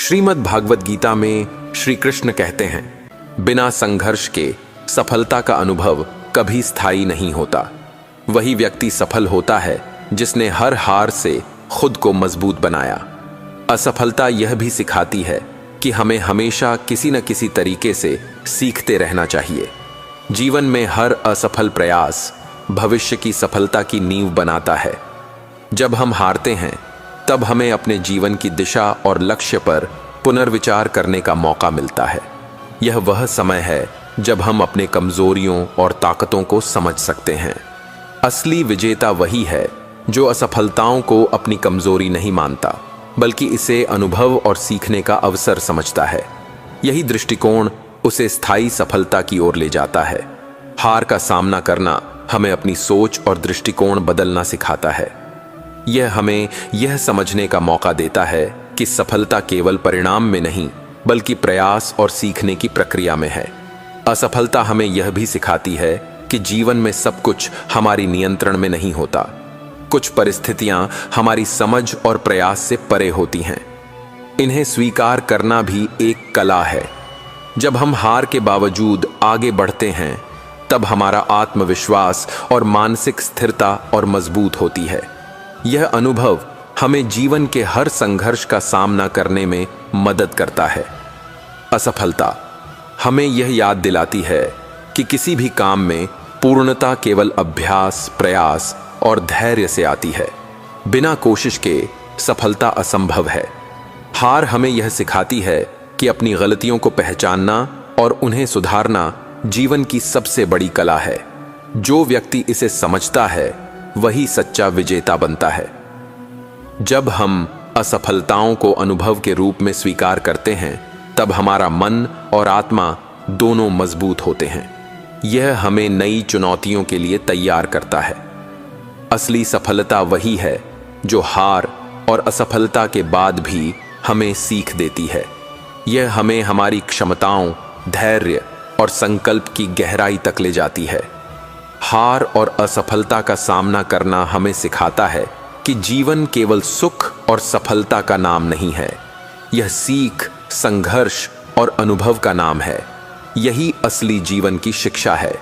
श्रीमद् भागवत गीता में श्री कृष्ण कहते हैं, बिना संघर्ष के सफलता का अनुभव कभी स्थायी नहीं होता। वही व्यक्ति सफल होता है जिसने हर हार से खुद को मजबूत बनाया। असफलता यह भी सिखाती है कि हमें हमेशा किसी न किसी तरीके से सीखते रहना चाहिए। जीवन में हर असफल प्रयास भविष्य की सफलता की नींव बनाता है। जब हम हारते हैं तब हमें अपने जीवन की दिशा और लक्ष्य पर पुनर्विचार करने का मौका मिलता है। यह वह समय है जब हम अपने कमजोरियों और ताकतों को समझ सकते हैं। असली विजेता वही है जो असफलताओं को अपनी कमजोरी नहीं मानता, बल्कि इसे अनुभव और सीखने का अवसर समझता है। यही दृष्टिकोण उसे स्थायी सफलता की ओर ले जाता है। हार का सामना करना हमें अपनी सोच और दृष्टिकोण बदलना सिखाता है। यह हमें यह समझने का मौका देता है कि सफलता केवल परिणाम में नहीं, बल्कि प्रयास और सीखने की प्रक्रिया में है। असफलता हमें यह भी सिखाती है कि जीवन में सब कुछ हमारी नियंत्रण में नहीं होता। कुछ परिस्थितियां हमारी समझ और प्रयास से परे होती हैं। इन्हें स्वीकार करना भी एक कला है। जब हम हार के बावजूद आगे बढ़ते हैं, तब हमारा आत्मविश्वास और मानसिक स्थिरता और मजबूत होती है। यह अनुभव हमें जीवन के हर संघर्ष का सामना करने में मदद करता है। असफलता हमें यह याद दिलाती है कि किसी भी काम में पूर्णता केवल अभ्यास, प्रयास और धैर्य से आती है। बिना कोशिश के सफलता असंभव है। हार हमें यह सिखाती है कि अपनी गलतियों को पहचानना और उन्हें सुधारना जीवन की सबसे बड़ी कला है। जो व्यक्ति इसे समझता है वही सच्चा विजेता बनता है। जब हम असफलताओं को अनुभव के रूप में स्वीकार करते हैं, तब हमारा मन और आत्मा दोनों मजबूत होते हैं। यह हमें नई चुनौतियों के लिए तैयार करता है। असली सफलता वही है जो हार और असफलता के बाद भी हमें सीख देती है। यह हमें हमारी क्षमताओं, धैर्य और संकल्प की गहराई तक ले जाती है। हार और असफलता का सामना करना हमें सिखाता है कि जीवन केवल सुख और सफलता का नाम नहीं है। यह सीख, संघर्ष और अनुभव का नाम है। यही असली जीवन की शिक्षा है।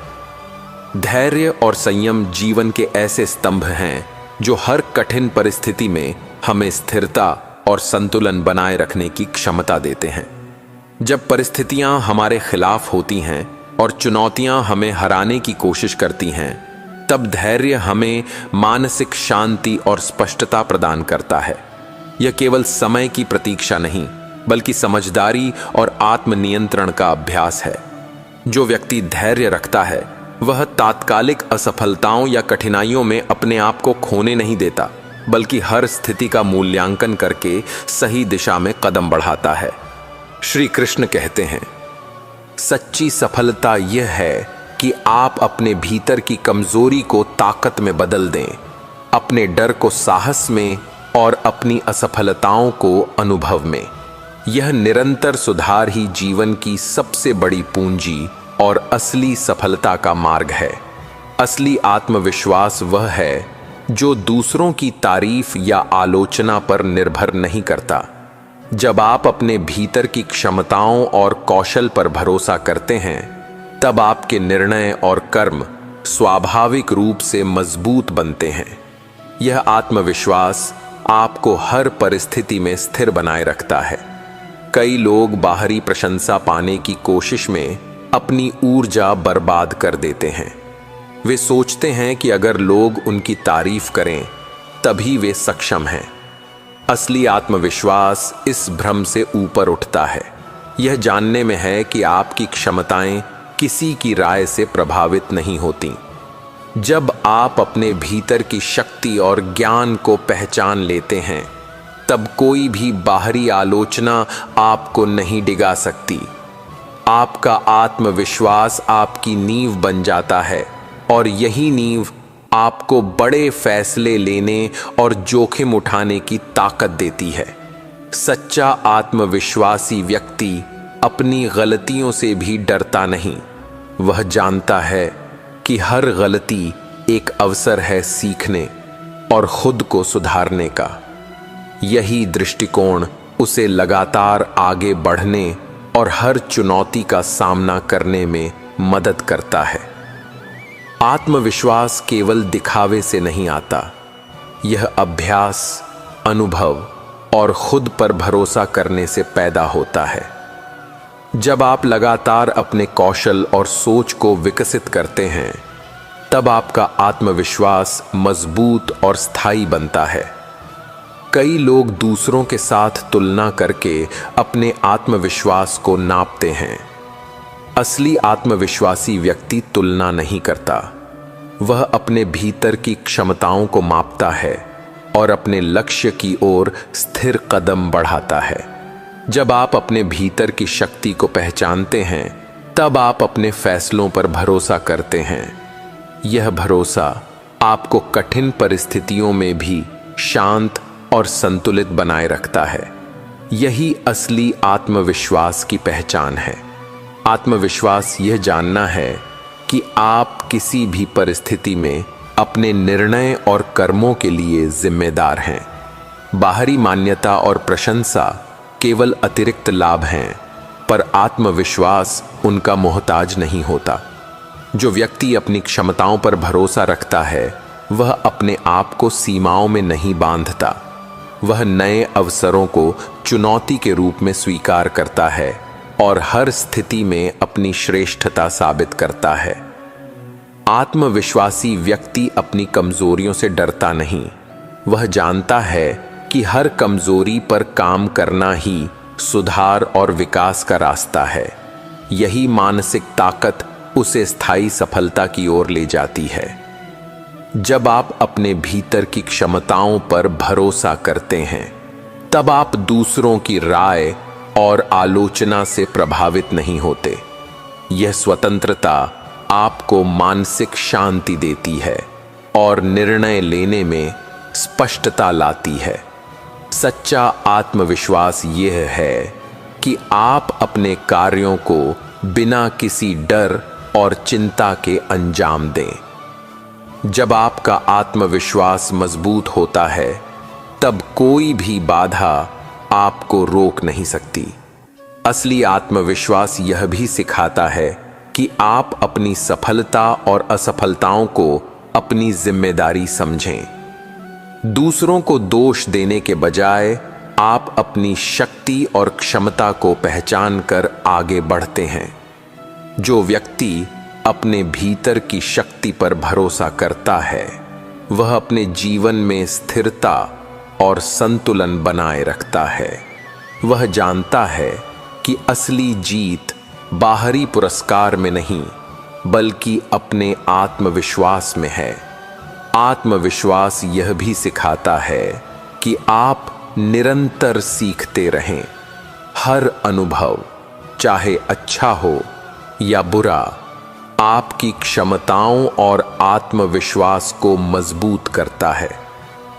धैर्य और संयम जीवन के ऐसे स्तंभ हैं जो हर कठिन परिस्थिति में हमें स्थिरता और संतुलन बनाए रखने की क्षमता देते हैं। जब परिस्थितियां हमारे खिलाफ होती हैं और चुनौतियां हमें हराने की कोशिश करती हैं, तब धैर्य हमें मानसिक शांति और स्पष्टता प्रदान करता है। यह केवल समय की प्रतीक्षा नहीं, बल्कि समझदारी और आत्मनियंत्रण का अभ्यास है। जो व्यक्ति धैर्य रखता है वह तात्कालिक असफलताओं या कठिनाइयों में अपने आप को खोने नहीं देता, बल्कि हर स्थिति का मूल्यांकन करके सही दिशा में कदम बढ़ाता है। श्री कृष्ण कहते हैं, सच्ची सफलता यह है कि आप अपने भीतर की कमजोरी को ताकत में बदल दें, अपने डर को साहस में और अपनी असफलताओं को अनुभव में। यह निरंतर सुधार ही जीवन की सबसे बड़ी पूंजी और असली सफलता का मार्ग है। असली आत्मविश्वास वह है जो दूसरों की तारीफ या आलोचना पर निर्भर नहीं करता। जब आप अपने भीतर की क्षमताओं और कौशल पर भरोसा करते हैं, तब आपके निर्णय और कर्म स्वाभाविक रूप से मजबूत बनते हैं। यह आत्मविश्वास आपको हर परिस्थिति में स्थिर बनाए रखता है। कई लोग बाहरी प्रशंसा पाने की कोशिश में अपनी ऊर्जा बर्बाद कर देते हैं। वे सोचते हैं कि अगर लोग उनकी तारीफ करें तभी वे सक्षम हैं। असली आत्मविश्वास इस भ्रम से ऊपर उठता है। यह जानने में है कि आपकी क्षमताएं किसी की राय से प्रभावित नहीं होती। जब आप अपने भीतर की शक्ति और ज्ञान को पहचान लेते हैं, तब कोई भी बाहरी आलोचना आपको नहीं डिगा सकती। आपका आत्मविश्वास आपकी नींव बन जाता है और यही नींव आपको बड़े फैसले लेने और जोखिम उठाने की ताकत देती है। सच्चा आत्मविश्वासी व्यक्ति अपनी गलतियों से भी डरता नहीं। वह जानता है कि हर गलती एक अवसर है सीखने और खुद को सुधारने का। यही दृष्टिकोण उसे लगातार आगे बढ़ने और हर चुनौती का सामना करने में मदद करता है। आत्मविश्वास केवल दिखावे से नहीं आता, यह अभ्यास, अनुभव और खुद पर भरोसा करने से पैदा होता है। जब आप लगातार अपने कौशल और सोच को विकसित करते हैं, तब आपका आत्मविश्वास मजबूत और स्थायी बनता है। कई लोग दूसरों के साथ तुलना करके अपने आत्मविश्वास को नापते हैं। असली आत्मविश्वासी व्यक्ति तुलना नहीं करता, वह अपने भीतर की क्षमताओं को मापता है और अपने लक्ष्य की ओर स्थिर कदम बढ़ाता है। जब आप अपने भीतर की शक्ति को पहचानते हैं, तब आप अपने फैसलों पर भरोसा करते हैं। यह भरोसा आपको कठिन परिस्थितियों में भी शांत और संतुलित बनाए रखता है। यही असली आत्मविश्वास की पहचान है। आत्मविश्वास यह जानना है कि आप किसी भी परिस्थिति में अपने निर्णय और कर्मों के लिए जिम्मेदार हैं। बाहरी मान्यता और प्रशंसा केवल अतिरिक्त लाभ हैं, पर आत्मविश्वास उनका मोहताज नहीं होता। जो व्यक्ति अपनी क्षमताओं पर भरोसा रखता है, वह अपने आप को सीमाओं में नहीं बांधता। वह नए अवसरों को चुनौती के रूप में स्वीकार करता है और हर स्थिति में अपनी श्रेष्ठता साबित करता है। आत्मविश्वासी व्यक्ति अपनी कमजोरियों से डरता नहीं। वह जानता है कि हर कमजोरी पर काम करना ही सुधार और विकास का रास्ता है। यही मानसिक ताकत उसे स्थायी सफलता की ओर ले जाती है। जब आप अपने भीतर की क्षमताओं पर भरोसा करते हैं, तब आप दूसरों की राय और आलोचना से प्रभावित नहीं होते। यह स्वतंत्रता आपको मानसिक शांति देती है और निर्णय लेने में स्पष्टता लाती है। सच्चा आत्मविश्वास यह है कि आप अपने कार्यों को बिना किसी डर और चिंता के अंजाम दें। जब आपका आत्मविश्वास मजबूत होता है, तब कोई भी बाधा आपको रोक नहीं सकती। असली आत्मविश्वास यह भी सिखाता है कि आप अपनी सफलता और असफलताओं को अपनी जिम्मेदारी समझें। दूसरों को दोष देने के बजाय आप अपनी शक्ति और क्षमता को पहचान कर आगे बढ़ते हैं। जो व्यक्ति अपने भीतर की शक्ति पर भरोसा करता है, वह अपने जीवन में स्थिरता और संतुलन बनाए रखता है। वह जानता है कि असली जीत बाहरी पुरस्कार में नहीं, बल्कि अपने आत्मविश्वास में है। आत्मविश्वास यह भी सिखाता है कि आप निरंतर सीखते रहें। हर अनुभव, चाहे अच्छा हो या बुरा, आपकी क्षमताओं और आत्मविश्वास को मजबूत करता है।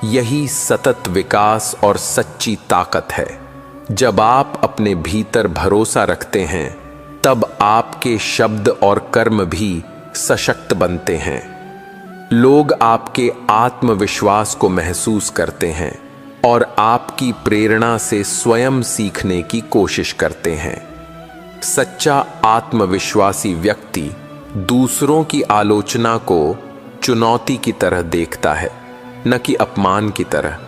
यही सतत विकास और सच्ची ताकत है। जब आप अपने भीतर भरोसा रखते हैं, तब आपके शब्द और कर्म भी सशक्त बनते हैं। लोग आपके आत्मविश्वास को महसूस करते हैं और आपकी प्रेरणा से स्वयं सीखने की कोशिश करते हैं। सच्चा आत्मविश्वासी व्यक्ति दूसरों की आलोचना को चुनौती की तरह देखता है, न कि अपमान की तरह।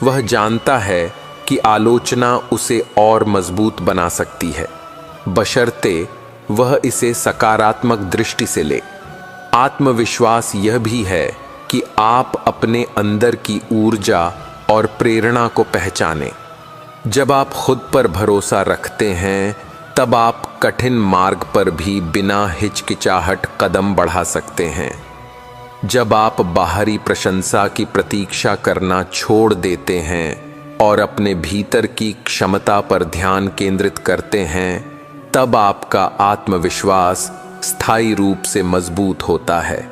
वह जानता है कि आलोचना उसे और मजबूत बना सकती है, बशर्ते वह इसे सकारात्मक दृष्टि से ले। आत्मविश्वास यह भी है कि आप अपने अंदर की ऊर्जा और प्रेरणा को पहचानें। जब आप खुद पर भरोसा रखते हैं, तब आप कठिन मार्ग पर भी बिना हिचकिचाहट कदम बढ़ा सकते हैं। जब आप बाहरी प्रशंसा की प्रतीक्षा करना छोड़ देते हैं और अपने भीतर की क्षमता पर ध्यान केंद्रित करते हैं, तब आपका आत्मविश्वास स्थायी रूप से मजबूत होता है।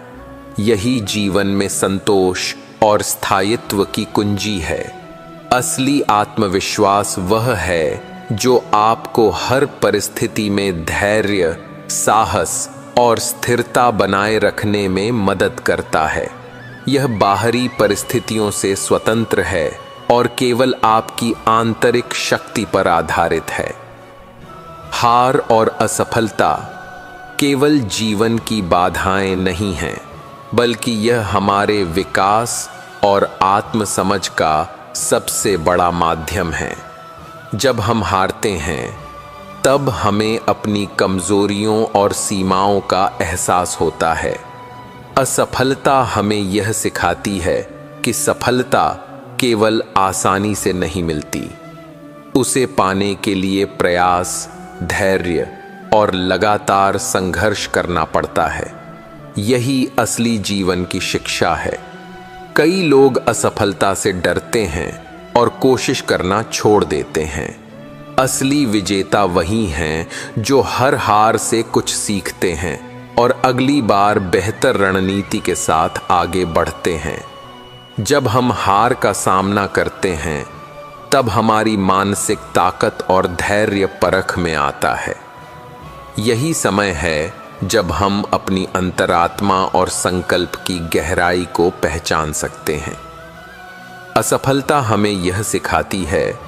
यही जीवन में संतोष और स्थायित्व की कुंजी है। असली आत्मविश्वास वह है जो आपको हर परिस्थिति में धैर्य, साहस और स्थिरता बनाए रखने में मदद करता है। यह बाहरी परिस्थितियों से स्वतंत्र है और केवल आपकी आंतरिक शक्ति पर आधारित है। हार और असफलता केवल जीवन की बाधाएं नहीं हैं, बल्कि यह हमारे विकास और आत्मसमझ का सबसे बड़ा माध्यम है। जब हम हारते हैं, तब हमें अपनी कमजोरियों और सीमाओं का एहसास होता है। असफलता हमें यह सिखाती है कि सफलता केवल आसानी से नहीं मिलती। उसे पाने के लिए प्रयास, धैर्य और लगातार संघर्ष करना पड़ता है। यही असली जीवन की शिक्षा है। कई लोग असफलता से डरते हैं और कोशिश करना छोड़ देते हैं। असली विजेता वही हैं जो हर हार से कुछ सीखते हैं और अगली बार बेहतर रणनीति के साथ आगे बढ़ते हैं। जब हम हार का सामना करते हैं, तब हमारी मानसिक ताकत और धैर्य परख में आता है। यही समय है जब हम अपनी अंतरात्मा और संकल्प की गहराई को पहचान सकते हैं। असफलता हमें यह सिखाती है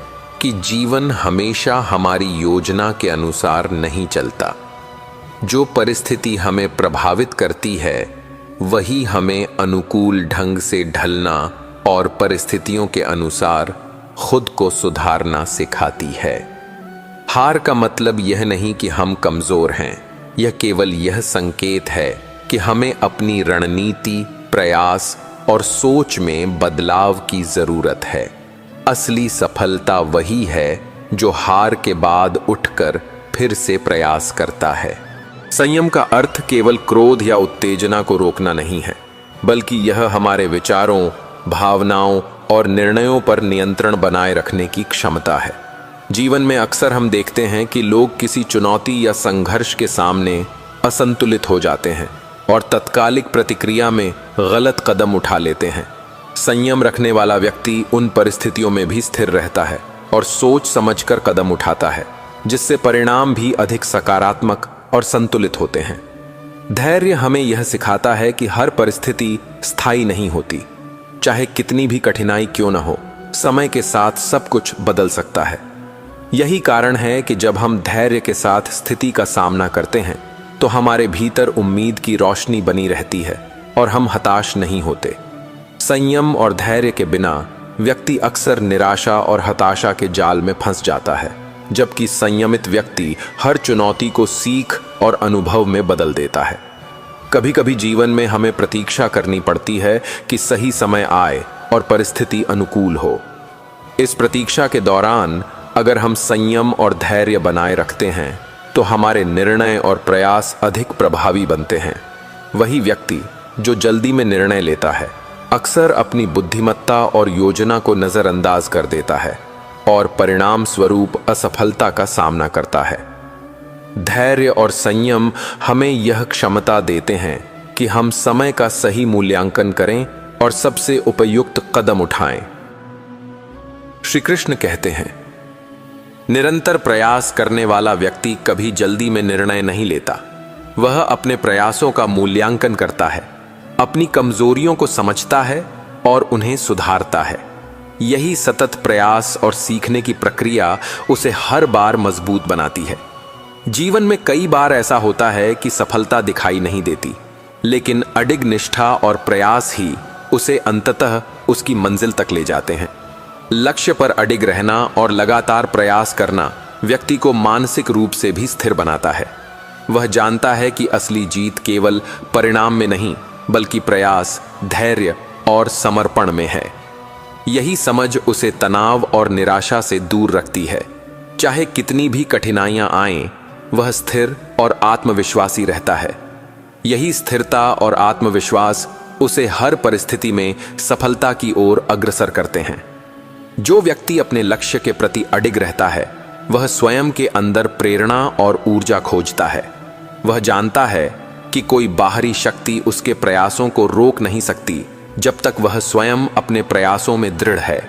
कि जीवन हमेशा हमारी योजना के अनुसार नहीं चलता। जो परिस्थिति हमें प्रभावित करती है, वही हमें अनुकूल ढंग से ढलना और परिस्थितियों के अनुसार खुद को सुधारना सिखाती है। हार का मतलब यह नहीं कि हम कमजोर हैं। यह केवल यह संकेत है कि हमें अपनी रणनीति, प्रयास और सोच में बदलाव की जरूरत है। असली सफलता वही है जो हार के बाद उठकर फिर से प्रयास करता है। संयम का अर्थ केवल क्रोध या उत्तेजना को रोकना नहीं है, बल्कि यह हमारे विचारों, भावनाओं और निर्णयों पर नियंत्रण बनाए रखने की क्षमता है। जीवन में अक्सर हम देखते हैं कि लोग किसी चुनौती या संघर्ष के सामने असंतुलित हो जाते हैं और तत्कालिक प्रतिक्रिया में गलत कदम उठा लेते हैं। संयम रखने वाला व्यक्ति उन परिस्थितियों में भी स्थिर रहता है और सोच समझकर कदम उठाता है, जिससे परिणाम भी अधिक सकारात्मक और संतुलित होते हैं। धैर्य हमें यह सिखाता है कि हर परिस्थिति स्थायी नहीं होती। चाहे कितनी भी कठिनाई क्यों न हो, समय के साथ सब कुछ बदल सकता है। यही कारण है कि जब हम धैर्य के साथ स्थिति का सामना करते हैं, तो हमारे भीतर उम्मीद की रोशनी बनी रहती है और हम हताश नहीं होते। संयम और धैर्य के बिना व्यक्ति अक्सर निराशा और हताशा के जाल में फंस जाता है, जबकि संयमित व्यक्ति हर चुनौती को सीख और अनुभव में बदल देता है। कभी कभी जीवन में हमें प्रतीक्षा करनी पड़ती है कि सही समय आए और परिस्थिति अनुकूल हो। इस प्रतीक्षा के दौरान अगर हम संयम और धैर्य बनाए रखते हैं, तो हमारे निर्णय और प्रयास अधिक प्रभावी बनते हैं। वही व्यक्ति जो जल्दी में निर्णय लेता है, अक्सर अपनी बुद्धिमत्ता और योजना को नजरअंदाज कर देता है और परिणाम स्वरूप असफलता का सामना करता है। धैर्य और संयम हमें यह क्षमता देते हैं कि हम समय का सही मूल्यांकन करें और सबसे उपयुक्त कदम उठाएं। श्री कृष्ण कहते हैं, निरंतर प्रयास करने वाला व्यक्ति कभी जल्दी में निर्णय नहीं लेता। वह अपने प्रयासों का मूल्यांकन करता है, अपनी कमजोरियों को समझता है और उन्हें सुधारता है। यही सतत प्रयास और सीखने की प्रक्रिया उसे हर बार मजबूत बनाती है। जीवन में कई बार ऐसा होता है कि सफलता दिखाई नहीं देती, लेकिन अडिग निष्ठा और प्रयास ही उसे अंततः उसकी मंजिल तक ले जाते हैं। लक्ष्य पर अडिग रहना और लगातार प्रयास करना व्यक्ति को मानसिक रूप से भी स्थिर बनाता है। वह जानता है कि असली जीत केवल परिणाम में नहीं, बल्कि प्रयास, धैर्य और समर्पण में है। यही समझ उसे तनाव और निराशा से दूर रखती है। चाहे कितनी भी कठिनाइयां आएं, वह स्थिर और आत्मविश्वासी रहता है। यही स्थिरता और आत्मविश्वास उसे हर परिस्थिति में सफलता की ओर अग्रसर करते हैं। जो व्यक्ति अपने लक्ष्य के प्रति अडिग रहता है, वह स्वयं के अंदर प्रेरणा और ऊर्जा खोजता है। वह जानता है कि कोई बाहरी शक्ति उसके प्रयासों को रोक नहीं सकती, जब तक वह स्वयं अपने प्रयासों में दृढ़ है।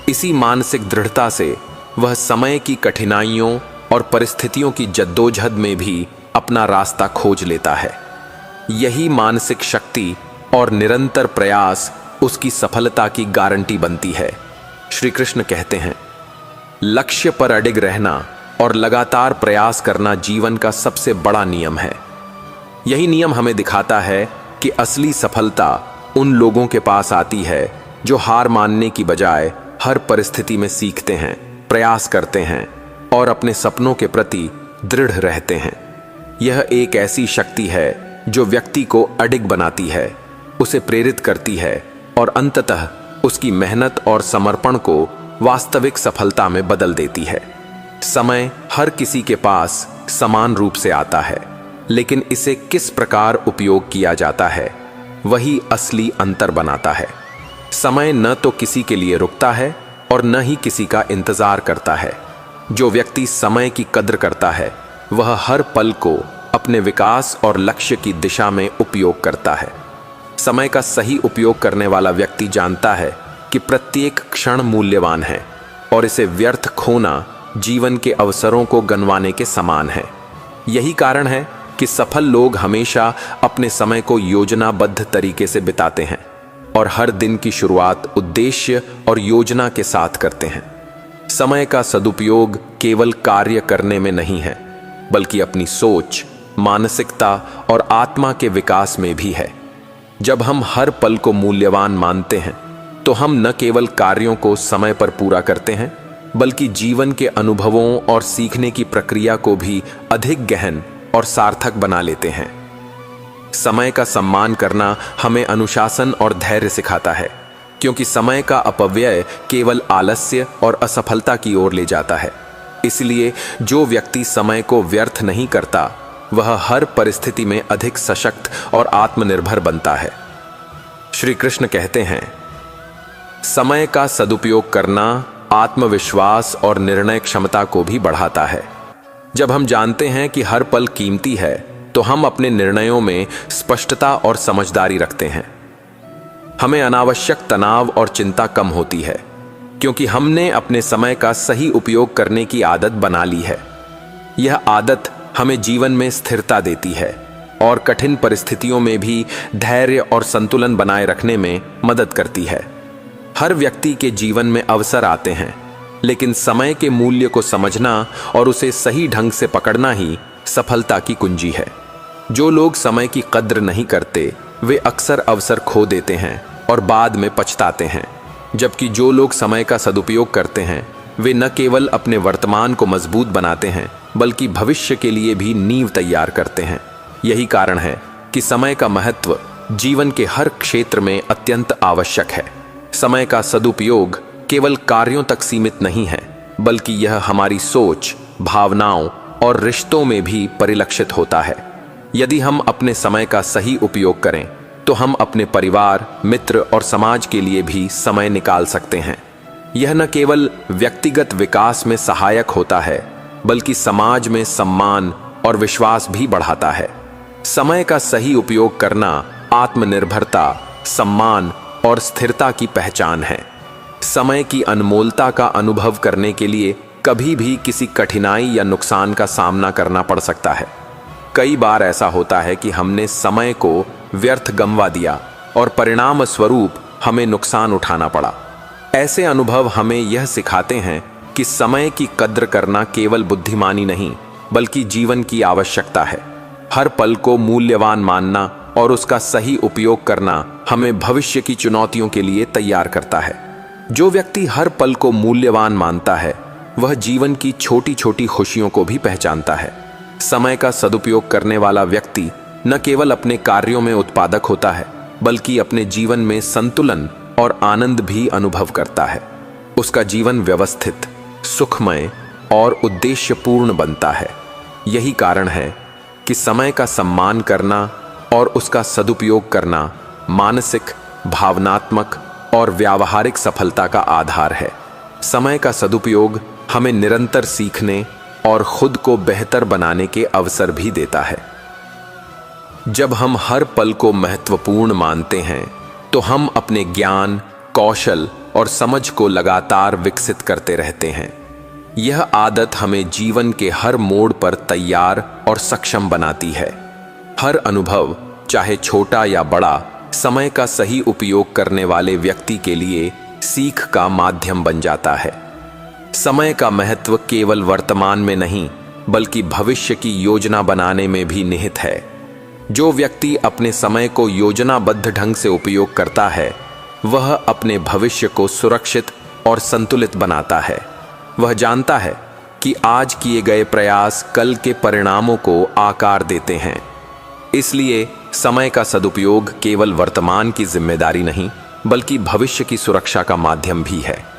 इसी मानसिक दृढ़ता से वह समय की कठिनाइयों और परिस्थितियों की जद्दोजहद में भी अपना रास्ता खोज लेता है। यही मानसिक शक्ति और निरंतर प्रयास उसकी सफलता की गारंटी बनती है। श्री कृष्ण कहते हैं, लक्ष्य पर अडिग रहना और लगातार प्रयास करना जीवन का सबसे बड़ा नियम है। यही नियम हमें दिखाता है कि असली सफलता उन लोगों के पास आती है जो हार मानने की बजाय हर परिस्थिति में सीखते हैं, प्रयास करते हैं और अपने सपनों के प्रति दृढ़ रहते हैं। यह एक ऐसी शक्ति है जो व्यक्ति को अडिग बनाती है, उसे प्रेरित करती है और अंततः उसकी मेहनत और समर्पण को वास्तविक सफलता में बदल देती है। समय हर किसी के पास समान रूप से आता है, लेकिन इसे किस प्रकार उपयोग किया जाता है वही असली अंतर बनाता है। समय न तो किसी के लिए रुकता है और न ही किसी का इंतजार करता है। जो व्यक्ति समय की कद्र करता है वह हर पल को अपने विकास और लक्ष्य की दिशा में उपयोग करता है। समय का सही उपयोग करने वाला व्यक्ति जानता है कि प्रत्येक क्षण मूल्यवान है और इसे व्यर्थ खोना जीवन के अवसरों को गंवाने के समान है। यही कारण है कि सफल लोग हमेशा अपने समय को योजनाबद्ध तरीके से बिताते हैं और हर दिन की शुरुआत उद्देश्य और योजना के साथ करते हैं। समय का सदुपयोग केवल कार्य करने में नहीं है, बल्कि अपनी सोच, मानसिकता और आत्मा के विकास में भी है। जब हम हर पल को मूल्यवान मानते हैं तो हम न केवल कार्यों को समय पर पूरा करते हैं, बल्कि जीवन के अनुभवों और सीखने की प्रक्रिया को भी अधिक गहन और सार्थक बना लेते हैं। समय का सम्मान करना हमें अनुशासन और धैर्य सिखाता है, क्योंकि समय का अपव्यय केवल आलस्य और असफलता की ओर ले जाता है। इसलिए जो व्यक्ति समय को व्यर्थ नहीं करता वह हर परिस्थिति में अधिक सशक्त और आत्मनिर्भर बनता है। श्री कृष्ण कहते हैं, समय का सदुपयोग करना आत्मविश्वास और निर्णय क्षमता को भी बढ़ाता है। जब हम जानते हैं कि हर पल कीमती है तो हम अपने निर्णयों में स्पष्टता और समझदारी रखते हैं। हमें अनावश्यक तनाव और चिंता कम होती है, क्योंकि हमने अपने समय का सही उपयोग करने की आदत बना ली है। यह आदत हमें जीवन में स्थिरता देती है और कठिन परिस्थितियों में भी धैर्य और संतुलन बनाए रखने में मदद करती है। हर व्यक्ति के जीवन में अवसर आते हैं, लेकिन समय के मूल्य को समझना और उसे सही ढंग से पकड़ना ही सफलता की कुंजी है। जो लोग समय की कद्र नहीं करते वे अक्सर अवसर खो देते हैं और बाद में पछताते हैं, जबकि जो लोग समय का सदुपयोग करते हैं वे न केवल अपने वर्तमान को मजबूत बनाते हैं, बल्कि भविष्य के लिए भी नींव तैयार करते हैं। यही कारण है कि समय का महत्व जीवन के हर क्षेत्र में अत्यंत आवश्यक है। समय का सदुपयोग केवल कार्यों तक सीमित नहीं है, बल्कि यह हमारी सोच, भावनाओं और रिश्तों में भी परिलक्षित होता है। यदि हम अपने समय का सही उपयोग करें तो हम अपने परिवार, मित्र और समाज के लिए भी समय निकाल सकते हैं। यह न केवल व्यक्तिगत विकास में सहायक होता है, बल्कि समाज में सम्मान और विश्वास भी बढ़ाता है। समय का सही उपयोग करना आत्मनिर्भरता, सम्मान और स्थिरता की पहचान है। समय की अनमोलता का अनुभव करने के लिए कभी भी किसी कठिनाई या नुकसान का सामना करना पड़ सकता है। कई बार ऐसा होता है कि हमने समय को व्यर्थ गंवा दिया और परिणाम स्वरूप हमें नुकसान उठाना पड़ा। ऐसे अनुभव हमें यह सिखाते हैं कि समय की कद्र करना केवल बुद्धिमानी नहीं, बल्कि जीवन की आवश्यकता है। हर पल को मूल्यवान मानना और उसका सही उपयोग करना हमें भविष्य की चुनौतियों के लिए तैयार करता है। जो व्यक्ति हर पल को मूल्यवान मानता है वह जीवन की छोटी छोटी खुशियों को भी पहचानता है। समय का सदुपयोग करने वाला व्यक्ति न केवल अपने कार्यों में उत्पादक होता है, बल्कि अपने जीवन में संतुलन और आनंद भी अनुभव करता है। उसका जीवन व्यवस्थित, सुखमय और उद्देश्यपूर्ण बनता है। यही कारण है कि समय का सम्मान करना और उसका सदुपयोग करना मानसिक, भावनात्मक और व्यावहारिक सफलता का आधार है। समय का सदुपयोग हमें निरंतर सीखने और खुद को बेहतर बनाने के अवसर भी देता है। जब हम हर पल को महत्वपूर्ण मानते हैं तो हम अपने ज्ञान, कौशल और समझ को लगातार विकसित करते रहते हैं। यह आदत हमें जीवन के हर मोड़ पर तैयार और सक्षम बनाती है। हर अनुभव, चाहे छोटा या बड़ा, समय का सही उपयोग करने वाले व्यक्ति के लिए सीख का माध्यम बन जाता है। समय का महत्व केवल वर्तमान में नहीं बल्कि भविष्य की योजना बनाने में भी निहित है। जो व्यक्ति अपने समय को योजनाबद्ध ढंग से उपयोग करता है वह अपने भविष्य को सुरक्षित और संतुलित बनाता है। वह जानता है कि आज किए गए प्रयास कल के परिणामों को आकार देते हैं। इसलिए समय का सदुपयोग केवल वर्तमान की जिम्मेदारी नहीं बल्कि भविष्य की सुरक्षा का माध्यम भी है।